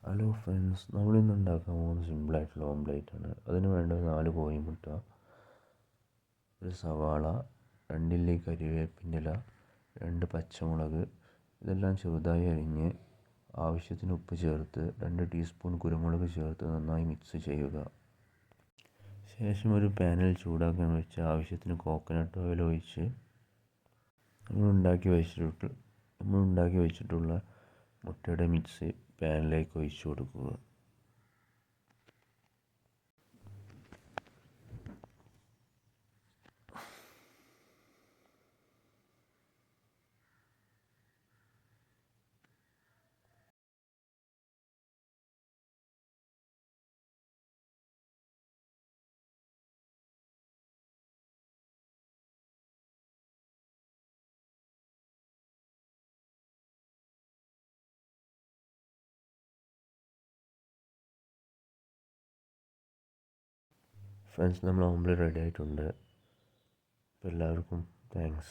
Hello friends, നമ്മളിന്ന് ഉണ്ടാക്കാൻ പോകുന്നത് സിമ്പിളായിട്ടുള്ള ഓംലേറ്റാണ്. അതിന് വേണ്ടത് 4 കോഴിമുട്ട, ഒരു സവാള, 2 ഇല്ലി കരിവേപ്പിൻ്റെ ഇല, 2 പച്ചമുളക്. ഇതെല്ലാം ചെറുതായി അരിഞ്ഞ് ആവശ്യത്തിന് ഉപ്പ് ചേർത്ത് 2 ടീസ്പൂൺ കുരുമുളക് ചേർത്ത് നന്നായി മിക്സ് ചെയ്യുക. ശേഷം ഒരു പാനിൽ ചൂടാക്കാൻ വെച്ച് ആവശ്യത്തിന് കോക്കനട്ട് ഓയിൽ ഒഴിച്ച് നമ്മൾ ഉണ്ടാക്കി വെച്ചിട്ടുള്ള മുട്ടയുടെ മിക്സ് പാനിലേക്ക് ഒഴിച്ചു കൊടുക്കുക. ഫ്രണ്ട്സ്, നമ്മൾ ഓംലെറ്റ് റെഡി ആയിട്ടുണ്ട്. അപ്പോൾ എല്ലാവർക്കും താങ്ക്സ്.